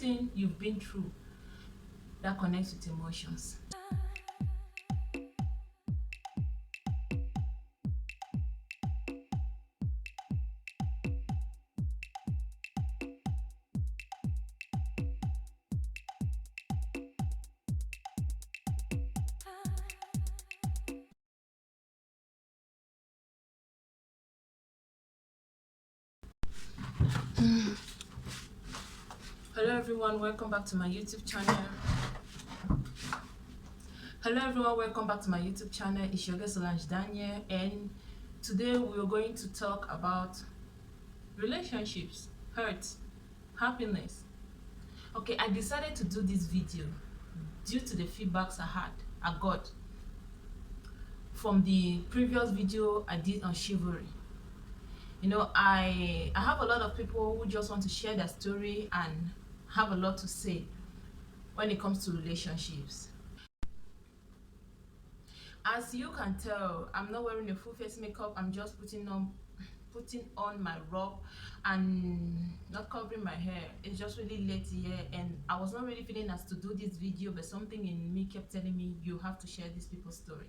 everything you've been through that connects with emotions. Hello everyone, welcome back to my YouTube channel. It's your girl Solange Daniel, and today we're going to talk about relationships, hurt, happiness. Okay, I decided to do this video due to the feedbacks I got from the previous video I did on chivalry. I have a lot of people who just want to share their story and have a lot to say when it comes to relationships. As you can tell, I'm not wearing a full face makeup. I'm just putting on my robe and not covering my hair. It's just really late here, and I was not really feeling as to do this video, but something in me kept telling me you have to share these people's story.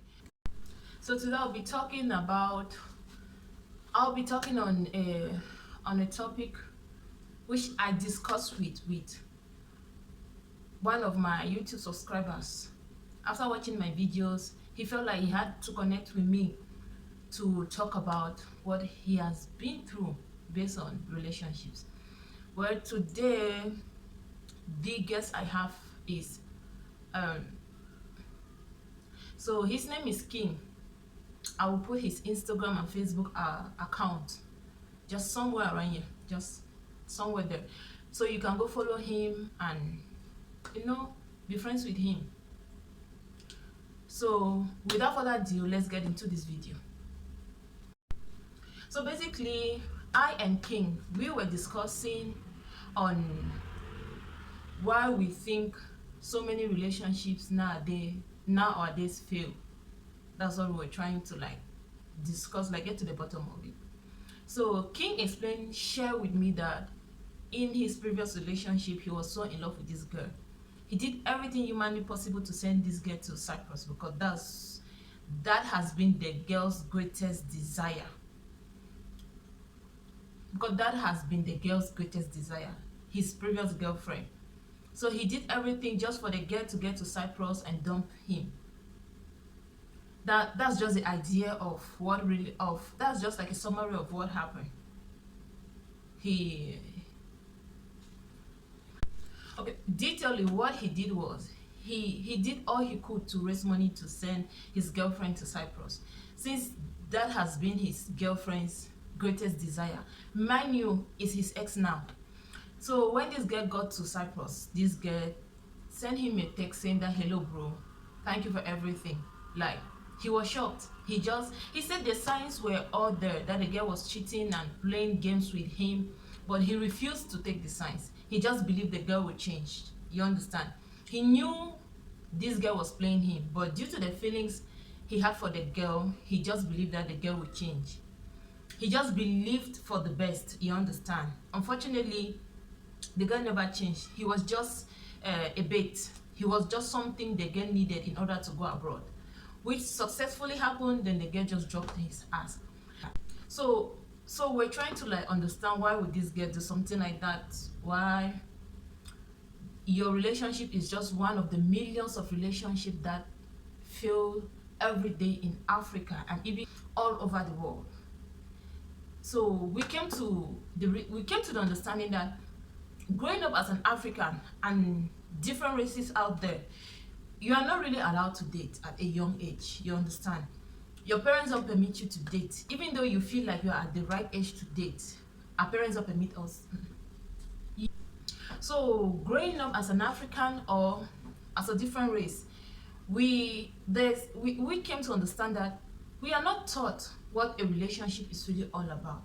So today I'll be talking on a topic which I discussed with one of my YouTube subscribers. After watching my videos, he felt like he had to connect with me to talk about what he has been through based on relationships. Well, today the guest I have is so his name is King. I will put his Instagram and Facebook account just somewhere around here, just somewhere there, so you can go follow him and be friends with him. So without further ado, let's get into this video. So basically, I and King, we were discussing on why we think so many relationships nowadays fail. That's what we were trying to discuss, get to the bottom of it. So King shared with me that in his previous relationship, he was so in love with this girl. He did everything humanly possible to send this girl to Cyprus because that has been the girl's greatest desire. His previous girlfriend. So he did everything just for the girl to get to Cyprus and dump him. That's just the idea of that's just like a summary of what happened. Detailing what he did was he did all he could to raise money to send his girlfriend to Cyprus, since that has been his girlfriend's greatest desire. Mind you, is his ex now. So when this girl got to Cyprus, this girl sent him a text saying that, "Hello bro, thank you for everything." He was shocked. He said the signs were all there that the girl was cheating and playing games with him, but he refused to take the signs. He just believed the girl would change. You understand? He knew this girl was playing him, but due to the feelings he had for the girl, he just believed that the girl would change. He just believed for the best. You understand? Unfortunately, the girl never changed. He was just a bait. He was just something the girl needed in order to go abroad, which successfully happened. Then the girl just dropped his ass. So we're trying to understand, why would this girl do something like that? Why? Your relationship is just one of the millions of relationships that fail every day in Africa and even all over the world. So we came to the understanding that growing up as an African and different races out there, you are not really allowed to date at a young age. You understand? Your parents don't permit you to date, even though you feel like you are at the right age to date. Our parents don't permit us. So growing up as an African or as a different race, we came to understand that we are not taught what a relationship is really all about.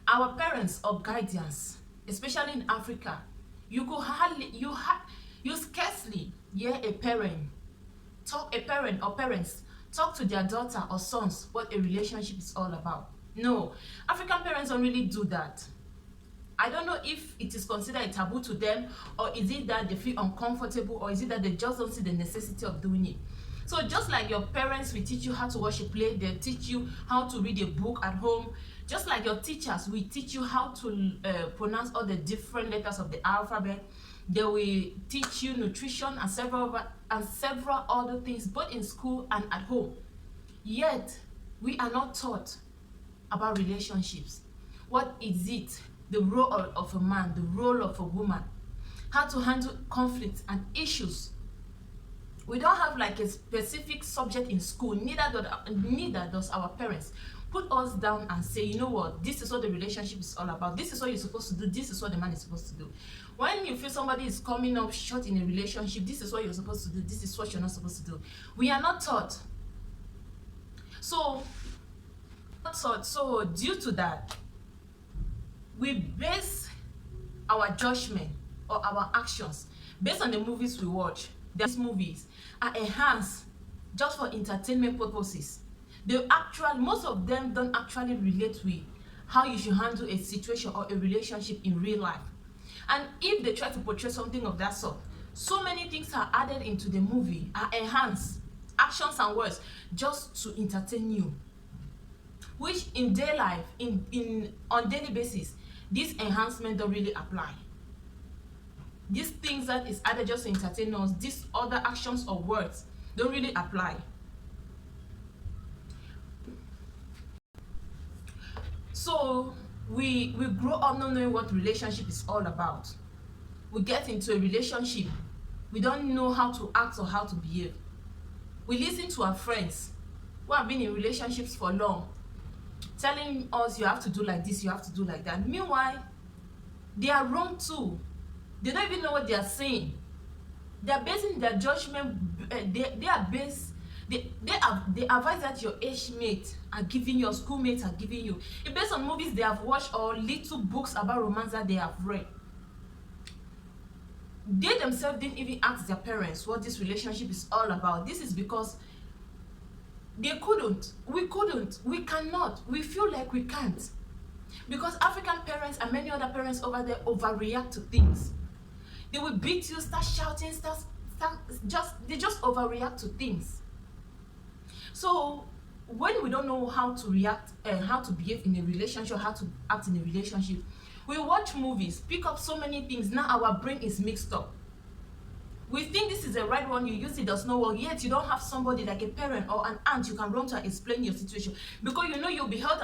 Our parents or guardians, especially in Africa, you scarcely hear a parent or parents talk to their daughter or sons what a relationship is all about. No, African parents don't really do that. I don't know if it is considered a taboo to them, or is it that they feel uncomfortable, or is it that they just don't see the necessity of doing it. So just like your parents will teach you how to wash a plate, they'll teach you how to read a book at home. Just like your teachers will teach you how to pronounce all the different letters of the alphabet. They will teach you nutrition and several other things, both in school and at home. Yet we are not taught about relationships. What is it? The role of a man, the role of a woman, how to handle conflicts and issues. We don't have like a specific subject in school, neither does our parents put us down and say, you know what, this is what the relationship is all about, this is what you're supposed to do, this is what the man is supposed to do. When you feel somebody is coming up short in a relationship, this is what you're supposed to do, this is what you're not supposed to do. We are not taught. So due to that, we base our judgment or our actions based on the movies we watch. These movies are enhanced just for entertainment purposes. Most of them don't actually relate with how you should handle a situation or a relationship in real life. And if they try to portray something of that sort, so many things are added into the movie, are enhanced, actions and words, just to entertain you. Which in day life, on daily basis, this enhancement don't really apply. These things that is added just to entertain us, these other actions or words don't really apply. So we grow up not knowing what relationship is all about. We get into a relationship, we don't know how to act or how to behave. We listen to our friends who have been in relationships for long, telling us you have to do like this, you have to do like that. Meanwhile, they are wrong too. They don't even know what they are saying. They are basing their judgment. The advice that your age mates are giving you, your schoolmates are giving you, it's based on movies they have watched or little books about romance that they have read. They themselves didn't even ask their parents what this relationship is all about. This is because they couldn't, we cannot, we feel like we can't. Because African parents and many other parents over there overreact to things. They will beat you, start shouting, they just overreact to things. So when we don't know how to react and how to behave in a relationship, how to act in a relationship, we watch movies, pick up so many things. Now our brain is mixed up. We think this is the right one, you use it, does not work, yet you don't have somebody like a parent or an aunt you can run to and explain your situation, because you know you'll be held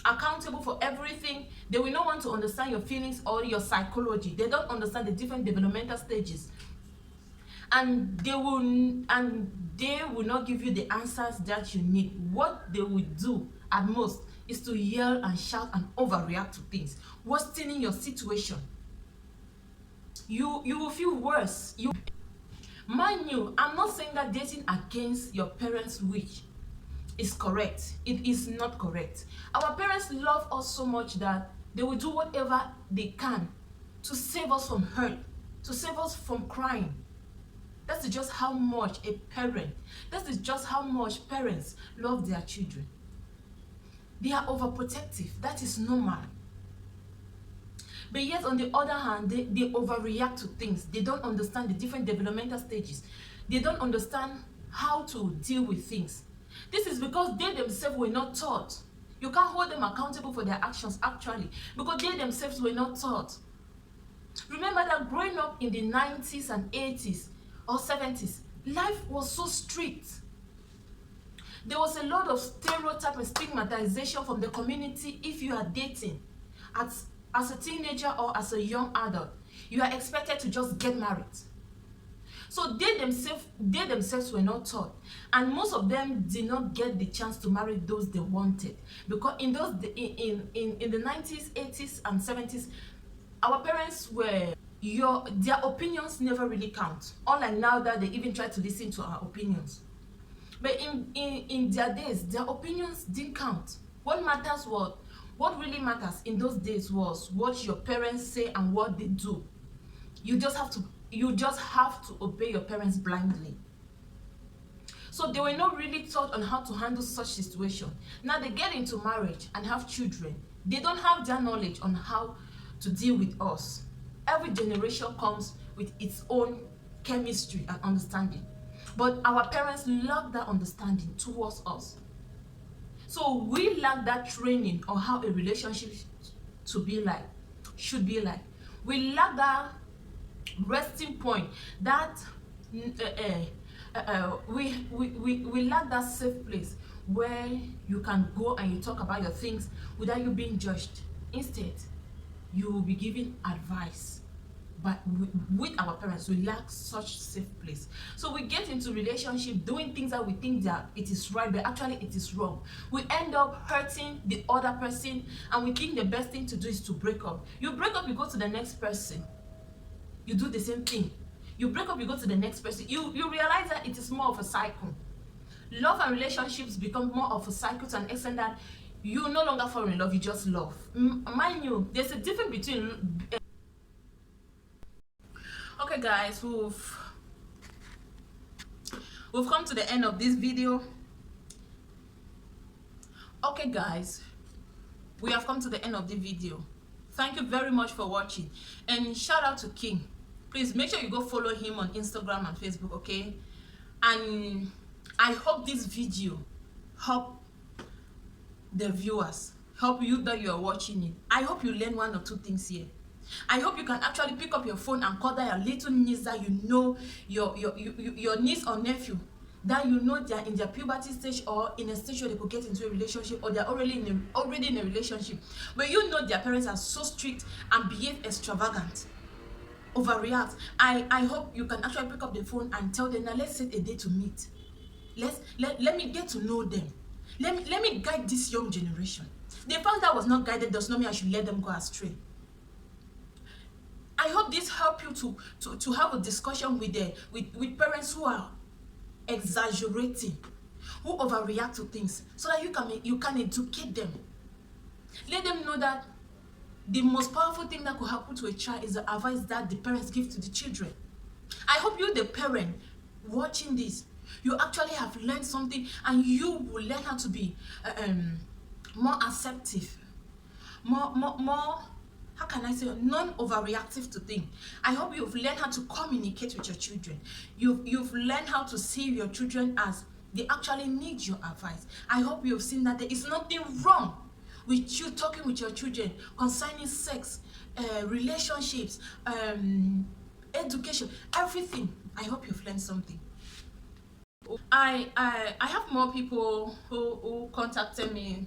accountable for everything. They will not want to understand your feelings or your psychology. They don't understand the different developmental stages, and they will not give you the answers that you need. What they will do at most is to yell and shout and overreact to things, worsening your situation. You will feel worse. Mind you, I'm not saying that dating against your parents' wish is correct. It is not correct. Our parents love us so much that they will do whatever they can to save us from hurt, to save us from crying. That's just how much parents love their children. They are overprotective. That is normal. But yet, on the other hand, they overreact to things. They don't understand the different developmental stages. They don't understand how to deal with things. This is because they themselves were not taught. You can't hold them accountable for their actions, actually, because they themselves were not taught. Remember that growing up in the 90s and 80s or 70s, life was so strict. There was a lot of stereotype and stigmatization from the community. If you are dating as a teenager or as a young adult, you are expected to just get married. So they themselves were not taught, and most of them did not get the chance to marry those they wanted, because in the 90s, 80s, and 70s, our parents were their opinions never really count. Unlike now that they even try to listen to our opinions. But in their days, their opinions didn't count. What really matters in those days was what your parents say and what they do. You just have to obey your parents blindly. So they were not really taught on how to handle such situation. Now they get into marriage and have children. They don't have their knowledge on how to deal with us. Every generation comes with its own chemistry and understanding, but our parents lack that understanding towards us. So we lack that training on how a relationship to be like, should be like. We lack that resting point, that we lack that safe place where you can go and you talk about your things without you being judged. Instead, you will be giving advice. But with our parents, we lack such safe place. So we get into relationship doing things that we think that it is right, but actually it is wrong. We end up hurting the other person, and we think the best thing to do is to break up. You break up, you go to the next person. You do the same thing. You break up, you go to the next person. You realize that it is more of a cycle. Love and relationships become more of a cycle to an extent that you no longer fall in love, you just love. Mind you, there's a difference between okay guys, we've come to the end of this video. Okay guys, we have come to the end of the video. Thank you very much for watching, and shout out to King. Please make sure you go follow him on Instagram and Facebook, okay? And I hope this video help the viewers, help you that you are watching it. I hope you learn one or two things here. I hope you can actually pick up your phone and call that your little niece that you know, your niece or nephew that you know they are in their puberty stage or in a stage where they could get into a relationship, or they are already in a relationship, but you know their parents are so strict and behave extravagant, overreact. I hope you can actually pick up the phone and tell them, now let's set a day to meet. Let me get to know them. Let me guide this young generation. The fact that was not guided does not mean I should let them go astray. I hope this help you to have a discussion with parents who are exaggerating, who overreact to things, so that you can educate them. Let them know that the most powerful thing that could happen to a child is the advice that the parents give to the children. I hope you, the parent watching this, you actually have learned something, and you will learn how to be more acceptive, more how can I say, non-overreactive to things. I hope you've learned how to communicate with your children. You've learned how to see your children as they actually need your advice. I hope you've seen that there is nothing wrong with you talking with your children concerning sex, relationships, education, everything. I hope you've learned something. I have more people who contacted me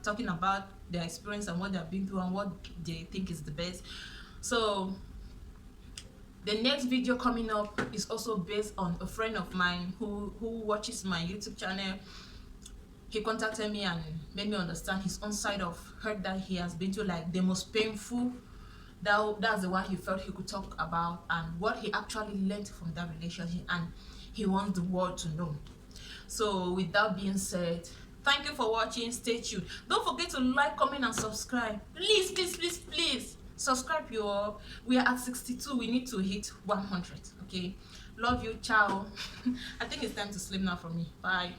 talking about their experience and what they've been through and what they think is the best. So the next video coming up is also based on a friend of mine who watches my YouTube channel. He contacted me and made me understand his own side of hurt that he has been to, like the most painful. That's the one he felt he could talk about, and what he actually learned from that relationship, and he wants the world to know. So with that being said, thank you for watching. Stay tuned. Don't forget to like, comment, and subscribe. Please subscribe, you all. We are at 62. We need to hit 100. Okay, love you. Ciao. I think it's time to sleep now for me. Bye.